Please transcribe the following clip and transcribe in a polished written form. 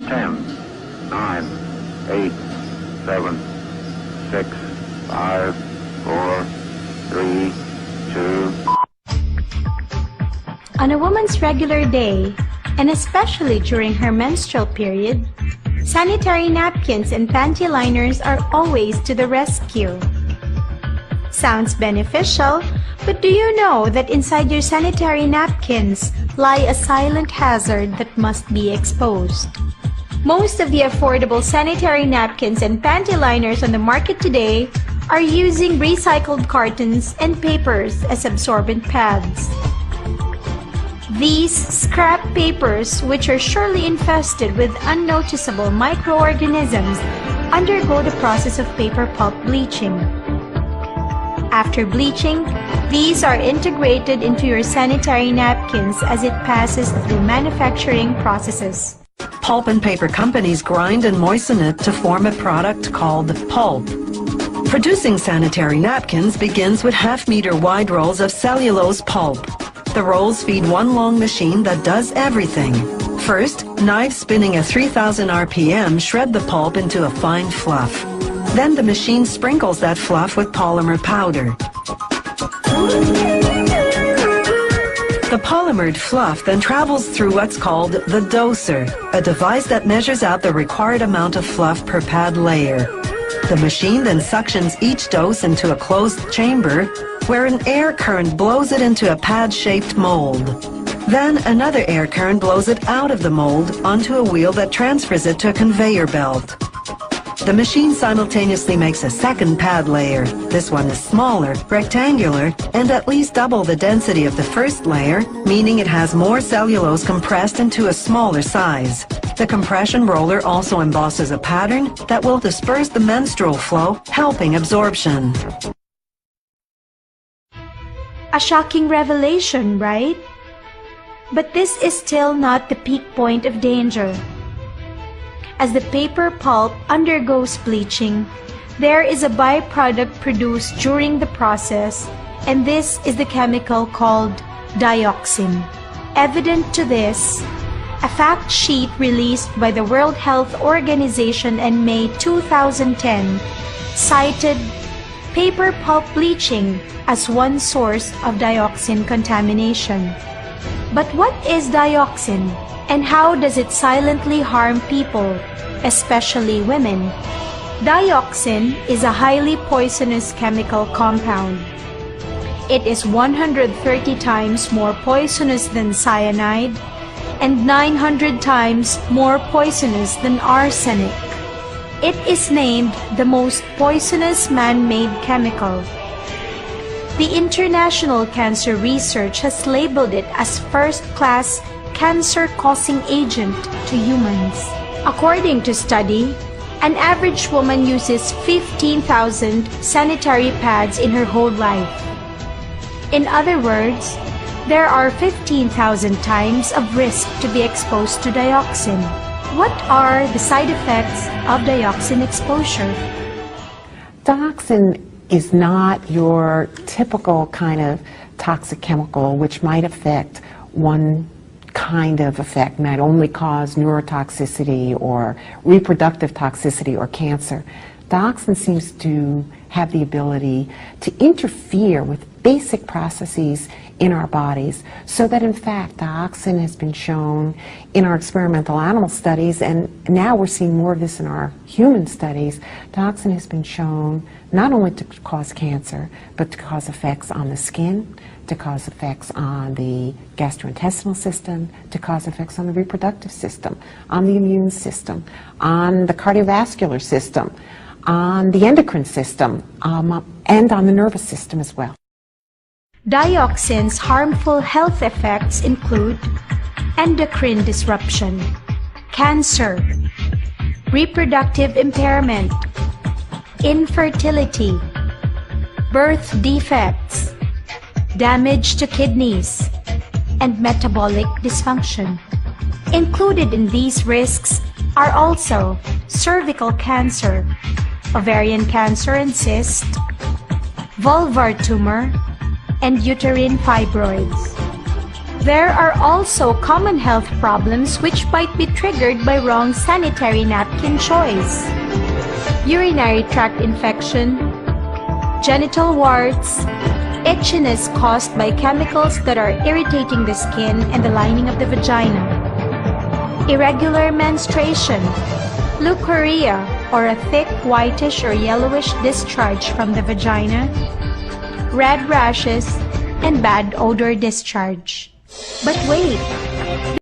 10, 9, 8, 7, 6, 5, 4, 3, 2. On a woman's regular day, and especially during her menstrual period, sanitary napkins and panty liners are always to the rescue. Sounds beneficial, but do you know that inside your sanitary napkins lie a silent hazard that must be exposed? Most of the affordable sanitary napkins and panty liners on the market today are using recycled cartons and papers as absorbent pads. These scrap papers, which are surely infested with unnoticeable microorganisms, undergo the process of paper pulp bleaching. After bleaching, these are integrated into your sanitary napkins as it passes through manufacturing processes. Pulp and paper companies grind and moisten it to form a product called pulp. Producing sanitary napkins begins with half-meter wide rolls of cellulose pulp. The rolls feed one long machine that does everything. First, knives spinning at 3000 RPM shred the pulp into a fine fluff. Then the machine sprinkles that fluff with polymer powder. The polymered fluff then travels through what's called the doser, a device that measures out the required amount of fluff per pad layer. The machine then suctions each dose into a closed chamber where an air current blows it into a pad-shaped mold. Then another air current blows it out of the mold onto a wheel that transfers it to a conveyor belt. The machine simultaneously makes a second pad layer. This one is smaller, rectangular, and at least double the density of the first layer, meaning it has more cellulose compressed into a smaller size. The compression roller also embosses a pattern that will disperse the menstrual flow, helping absorption. A shocking revelation, right? But this is still not the peak point of danger. As the paper pulp undergoes bleaching, there is a byproduct produced during the process, and this is the chemical called dioxin. Evident to this, a fact sheet released by the World Health Organization in May 2010 cited paper pulp bleaching as one source of dioxin contamination. But what is dioxin, and how does it silently harm people, especially women? Dioxin is a highly poisonous chemical compound. It is 130 times more poisonous than cyanide and 900 times more poisonous than arsenic. It is named the most poisonous man-made chemical. The International Cancer Research has labeled it as first-class cancer-causing agent to humans. According to study, an average woman uses 15,000 sanitary pads in her whole life. In other words, there are 15,000 times of risk to be exposed to dioxin. What are the side effects of dioxin exposure? Dioxin is not your typical kind of toxic chemical which might affect one kind of effect, might only cause neurotoxicity or reproductive toxicity or cancer. Dioxin seems to have the ability to interfere with basic processes in our bodies, so that in fact dioxin has been shown in our experimental animal studies, and now we're seeing more of this in our human studies. Dioxin has been shown not only to cause cancer, but to cause effects on the skin, to cause effects on the gastrointestinal system, to cause effects on the reproductive system, on the immune system, on the cardiovascular system, on the endocrine system, and on the nervous system as well. Dioxin's harmful health effects include endocrine disruption, cancer, reproductive impairment, infertility, birth defects, damage to kidneys, and metabolic dysfunction. Included in these risks are also cervical cancer, ovarian cancer and cyst, vulvar tumor, and uterine fibroids. There are also common health problems which might be triggered by wrong sanitary napkin choice. Urinary tract infection, genital warts, itchiness caused by chemicals that are irritating the skin and the lining of the vagina, irregular menstruation, leukorrhea, or a thick whitish or yellowish discharge from the vagina, red rashes, and bad odor discharge. But wait,